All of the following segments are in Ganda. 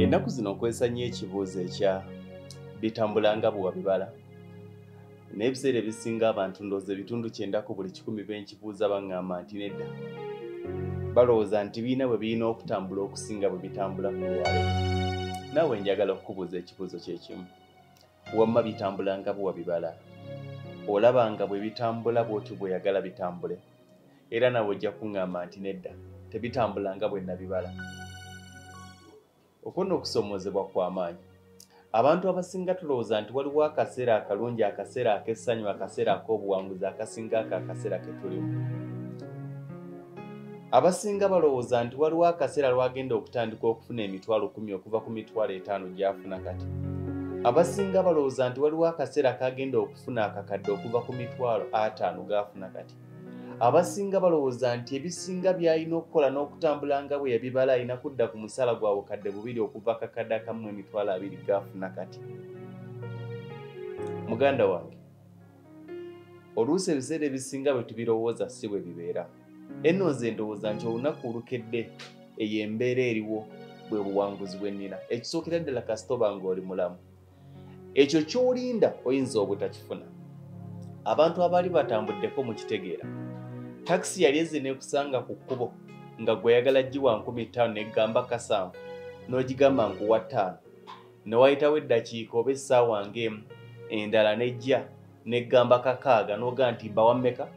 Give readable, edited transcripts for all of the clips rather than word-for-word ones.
Ennaku zino nkozesa nnyo ekibuuzo ekya bitambula nga bwe wabibala. N'ebiseera ebisinga abantu ndowooza ebitundu 90 ku buli 100 benkibuuza baŋŋamba nti nedda. Balowooza nti biina bwe birina okutambula okusinga bwe bitambula ku lwaleero. Naawe njagala okukubuuza ekibuuzo kye kimu. Wamma bitambula nga bwe wabibala? Olaba nga bwe bitambula bw'otyo bw'oyagala bitambule? Era naawe ojja kuŋŋamba nti nedda, tebitambula nga bwe nabibala. Okwo okusomoozebwa kw'amaanyi. Abantu abasinga tulowooza nti waliwo akaseera akalungi, akaseera ak'essanyu, akaseera ak'obuwanguzi akasinga akaseera ke tulimu. Abasinga balowooza nti waliwo akaseera lwagenda okutandika okufuna emitwalo 10 okuva ku mitwalo 5 gy'afuna kati. Abasinga balowooza nti waliwo akaseera kagenda okufuna akakadde okuva ku mitwalo 5 g'afuna kati. Abasinga balowooza nti ebisinga by'alina okukola n'okutambula nga bwe yabibala alina kudda ku musala gwa bukadde 2 okuva kakadde akamu emitwalo 2 g'afuna kati. Muganda wange, oluusi ebiseera ebisinga bwe tubirowooza si bwe bibeera. Enno nze ndowooza nti olunaku olukedde eyo embeera eriwo bwe buwanguzi bwe nnina. Ekisookera ddala kasitoba ng'oli mulamu. Ekyo ky'olinda oyinza obutakifuna. Abantu abaali batambuddeko mu kitegeera. Taxi yali ezze nekusanga ku kkubo nga gweyagala giwa 50 negamba kasanvu n'ogigamba nkuwa 5. Ne wayitawo eddakiika oba essaawa ng'emu endala nejja negamba kakaaga n'oga nti mbawa mmeka?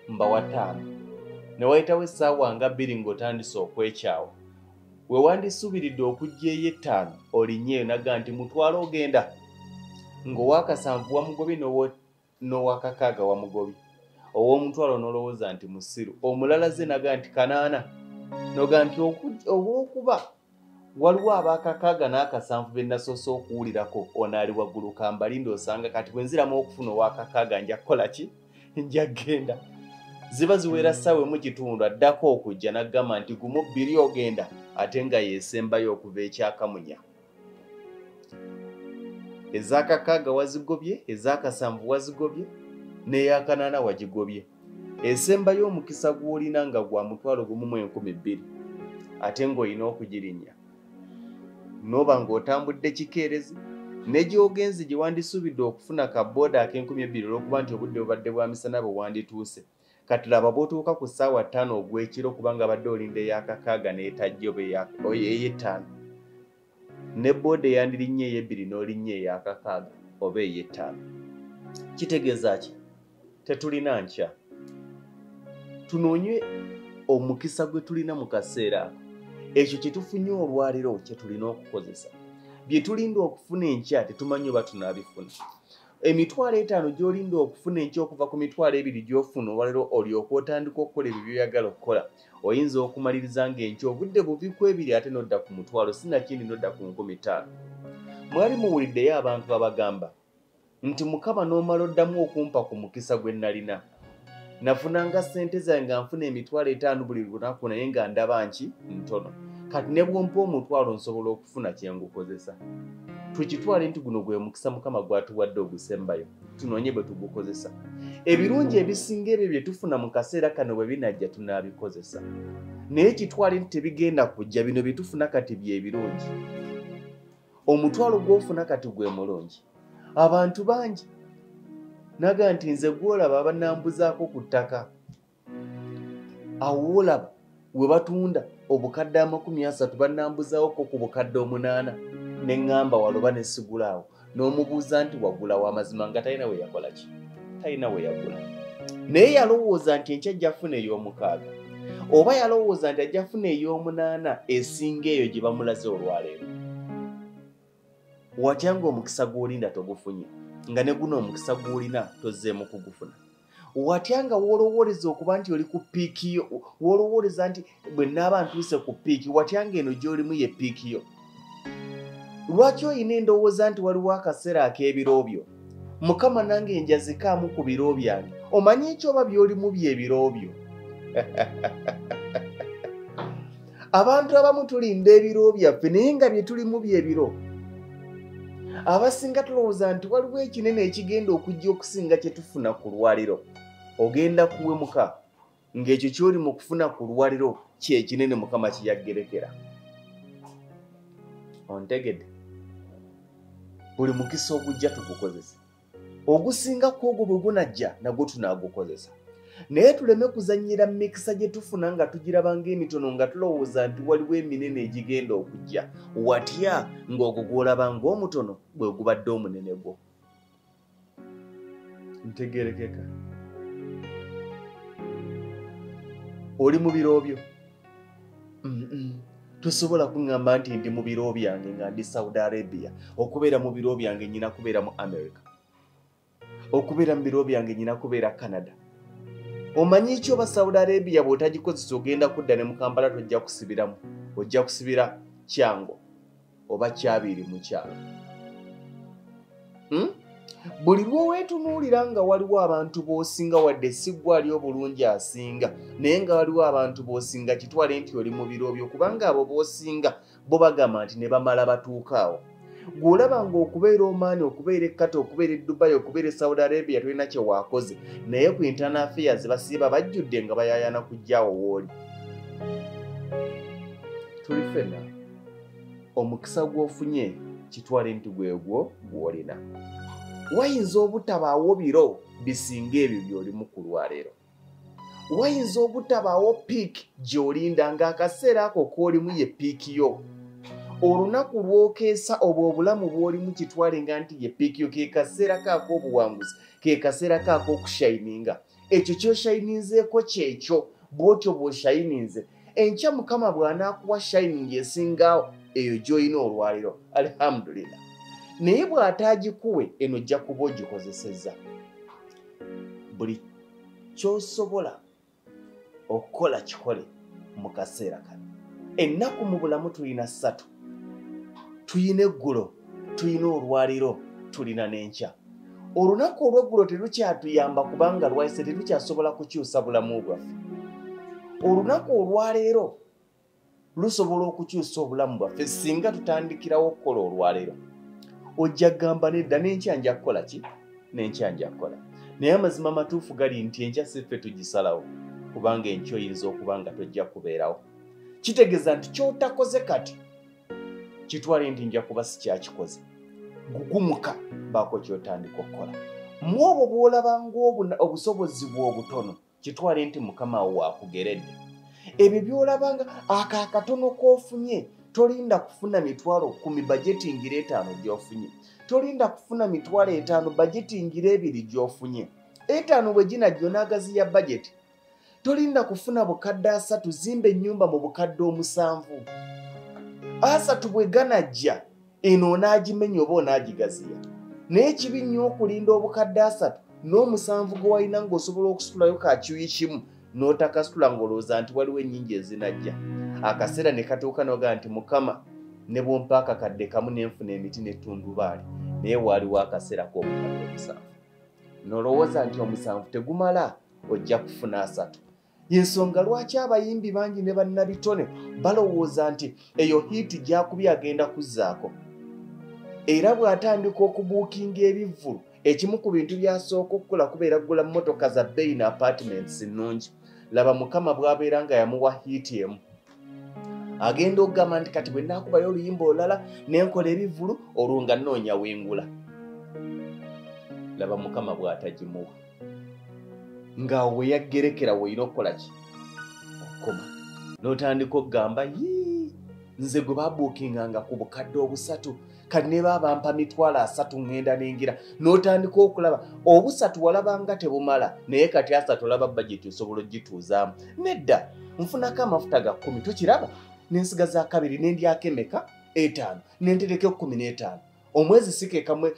Mbawa 5. Ne wayitawo essaawa nga 2 ng'otandise okwekyawa. We wandisuubiridde okugyaeyo 5 olinnyeeyo naga nti mutwalo ogenda. Ng'owa kasanvu wamugobye n'owa kakaaga wamugobye. Ow'omutwalo n'olowooza nti musiru. Omulala ze naga nti 8. Noga nti olw'okuba waliwo abakakaaga n'akasanvu be nasoose okuwulirako onaali waggulu kambalinde osanga kati bwe nziramu okufuna owakakaaga nja kukola ki? Nja genda. Ziba ziwera ssaawa emu kitundu addako okujja n'agamba nti gumu 2 ogenda ate nga yeesembayo okuva ekyakamunya. Ez'akakaaga wazigobye, ez'akasanvu wazigobye, n'eyakanana wagigobye. Esembayo omukisa gw'olina nga gwa mutwalo 1,200 ate ng'olina okugirinnya. N'oba ng'otambudde kikeerezi, ne gy'ogenze gye wandisuubidde okufuna kabooda ak'N2,000 olw'okuba nti obudde bubadde bwa misana bwe wandituuse. Kati laba bw'otuuka ku ssaawa 5 ogw'ekiro kubanga badde olinda ey'akakaaga n'etajja oba ey'e5. Ne booda eyandirinnye ey'e2 n'olinnye ey'akakaaga oba ey'e5. Kitegeeza ki? Tetulina nkya. Tunoonye omukisa gwe tulina mu kaseera ako. Ekyo kye tufunye olwaleero kye tulina okukozesa. Bye tulinda okufuna enkya tetumanyi oba tunaabifuna. Emitwalo 5 gy'olinda okufuna enkya okuva ku mitwalo 2 gy'ofuna olwaleero olyoka otandika okukola ebyo by'oyagala okukola. Oyinza okumaliriza ng'enkya obudde buvi ku 2 ate n'odda ku mutwalo sinakindi n'odda ku 5,000. Mwali muwuliddeyo abantu abagamba nti Mukama n'omala oddamu okumpa ku mukisa gwe nalina. Nafunanga ssente zange nga nfuna emitwalo 5 buli lunaku naye nga ndaba nki ntono. Kati ne bw'ompa omutwalo nsobola okufuna kye ngukozesa. Tukitwale nti guno gwe mukisa Mukama gwatuwadde ogusembayo. Tunoonye bwe tugukozesa. Ebirungi ebisinga ebyo bye tufuna mu kaseera kano bwe binajja tunaabikozesa. Naye kitwale nti tebigenda kujja bino bye tufuna kati bye birungi. Omutwalo gw'ofuna kati gwe mulungi. Abantu bangi naga nti nze gw'olaba banambuzaako ku ttaka. Awo olaba we batunda obukadde 30 banambuzaawoko ku bukadde 8 ne ŋŋamba waloba ne sigulaawo. N'omubuuza nti wagulawo amazima nga talina we yakola ki? Talina we yagula. Naye yalowooza nti enkya ajja funa ey'omukaaga. Oba yalowooza nti ajja funa ey'omunaana esinga eyo gye bamulaze olwaleero. Watya ng'omukisa gw'olinda togufunye, nga ne guno omukisa gw'olina tozzeemu kugufuna. Watya nga woolowooleza okuba nti oli ku piiki yo, woolowooleza nti bwe nnaaba ntuuse ku piiki, watya ng'eno gy'olimu ye piiki yo. Lwaki olina endowooza nti waliwo akaseera ak'ebiro byo? Mukama nange njazikaamu ku biro byange. Omanyi ekyo oba by'olimu by'ebiro byo? Abantu abamu tulinda ebiro byaffe naye nga bye tulimu by'ebiro. Abasinga tulowooza nti waliwo ekinene ekigenda okujja okusinga kye tufuna ku lwaliro. Ogenda kuwemuka ng'ekyo ky'oli mu kufuna ku lwaliro kye kinene Mukama kye yaggerekera. ontegedde buli mukisa ogujja tugukozesa ogusinga ku ogwo bwe gunajja nagwo tunaagukozesa naye tuleme kuzannyira mikisa gye tufuna nga tugiraba ng'emitono nga tulowooza nti waliwo eminene egigenda okujja watya ng'ogwo gw'olaba ng'omutono bwe gubadde omunene gwo. Ntegeerekeka oli mu biro byo? Tosobola kuŋŋamba nti ndi mu biro byange nga ndi Saudi Arabia, okubeera mu biro byange nnyina kubeera mu America, okubeera mu biro byange nnyina kubeera Canada. Omanyi ki oba Saudi Arabia bw'otagikozesa ogenda kudda ne mu Kampala tojja kusibiramu, ojja kusibira Kyango oba Kyabiri mu kyalo. Buli lw'oweetunuulira nga waliwo abantu b'osinga wadde si ggwe ali obulungi asinga naye nga waliwo abantu b'osinga kitwale nti oli mu biro byo kubanga abo b'osinga bo bagamba nti ne bamala batuuka awo. Gw'olaba ng'okubeera Oman, okubeera e Qatar, okubeera e Dubai, okubeera e Saudi Arabia tolina kye waakoze naye ku internal affairs basiiba bajjudde nga bayaayana kujjaawo w'oli. Tuli ffenna omukisa gw'ofunye kitwale nti gwegwo gw'olina. Wayinza obutabaawo biro bisinga ebyo by'olimu ku lwaleero. Wayinza obutabaawo piiki gy'olinda ng'akaseera ako k'olimu ye piiki yo. Olunaku lw'okeesa obwo obulamu bw'olimu kitwale nga nti ye piiki yo, ke kaseera kaako obuwanguzi, ke kaseera kaako okushayininga. Ekyo ky'oshayininzeeko kyekyo, bw'otyo bw'oshayininze. Enkya Mukama bw'anaakuwa shayiningi esingaawo eyo gy'olina olwaleero, alhamdulillah. Naye bw'ataagikuwe eno ojja kuba ogikozesezza. Buli ky'osobola okukola kikole mu kaseera kano. Ennaku mu bulamu tulina ssatu. Tuyina eggulo, tuyina olwaleero, tulina n'enkya. Olunaku olw'eggulo terukyatuyamba kubanga lwayise terukyasobola kukyusa bulamu bwaffe. Olunaku olwaleero lusobola okukyusa obulamu bwaffe singa tutandikirawo okukola olwaleero. Ojja gamba nedda n'enkya nja kukola ki? N'enkya nja kukola. Naye amazima matuufu gali nti enkya si ffe tugisalawo kubanga enkya oyinza okuba nga tojja kubeerawo. Kitegeeza nti ky'otakoze kati kitwale nti nja kuba sikyakikoze. Gugumuka baako ky'otandika okukola. Mu obwo bw'olaba ng'obusobozi bw'obutono kitwale nti Mukama wo akugeredde. Ebyo by'olabanga akatono k'ofunye tolinda kufuna mitwalo 10 budgetingira 5 gy'ofunye. Tolinda kufuna mitwalo 5 budgetingira 2 gy'ofunye. 5 bwe ginajjo n'agaziya budget. Tolinda kufuna bukadde 3 zimba ennyumba mu bukadde 7. 3 bwe ganajja eno onaagimenya oba onaagigaziya. Naye kibi nnyo okulinda obukadde 3 n'7 gwe walina ng'osobola okusitulayo kakiuyi kimu n'otakasitula ng'olowooza nti waliwo ennyingi ezinajja. Akaseera ne katuuka n'ogaa nti Mukama ne bw'ompa akakadde kamu ne nfuna emiti n'ettundubaali naye waaliwo akaseera k'obukadde 7. N'olowooza nti 7 tegumala ojja kufuna 3. Y'ensonga lwaki abayimbi bangi ne bannabitone balowooza nti eyo hiiti gy'akubye agenda kuzzaako. Era bw'atandika okubuukinga ebivvulu ekimu ku bintu by'asooka okukola kubeera kugula mmotoka za bbeeyi na apartments nnungi. Laba Mukama bw'abeera nga yamuwa hiiti emu. Agenda okugamba nti kati bwe nnaakubayo oluyimba olulala ne nkola ebivvulu olwo nga nnoonya wengula. Laba Mukama bw'atagimuwa. Ng'awo we yaggerekera weeyina okukola ki? Okukoma. N'otandika okugamba nze gwe baabuukinganga ku bukadde 3 kati ne baabampa mitwalo 3 ngenda n'engira. N'otandika okulaba 3 walabanga tebumala naye kati 3 olaba budget osobola ogituuzaamu. Nedda nfunako amafuta ga 10 tokiraba? N'ensigaza 2 n'endyako emeka? 5 n'entereka 15. Omwezi sikeekamu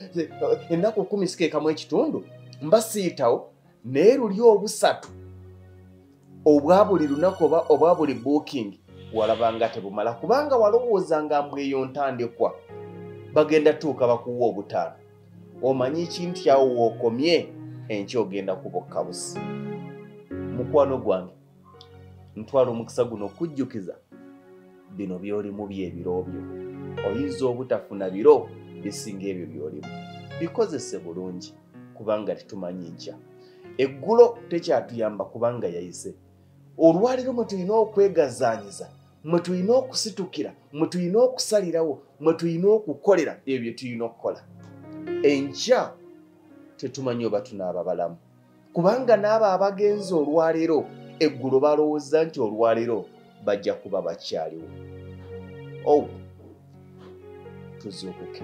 ennaku 10 sikeekamu ekitundu mba siyitawo. Naye luli 3 obwa buli lunaku oba buli booking walabanga tebumala kubanga walowoozanga mbweyo ntandikwa bagenda tuuka bakuwa 5. Omanyi kinti awo wookomye enkya ogenda kubokka busi. Mukwano gwange ntwala omukisa guno okujjukiza bino by'olimu by'ebiro byo. Oyinza obutafuna biro bisinga ebyo by'olimu. Bikozese bulungi kubanga tetumanyi nkya. Eggulo tekyatuyamba kubanga yayise. Olwaleero mwe tulina okwegazaanyiza mwe tulina okusitukira, mwe tulina okusalirawo, mwe tulina okukolera ebyo bye tulina okukola. Enkya tetumanyi oba tunaaba balamu, kubanga n'abo abagenza olwaleero eggulo balowooza nti olwaleero bajja kuba bakyaliwo. Tuzuukuke.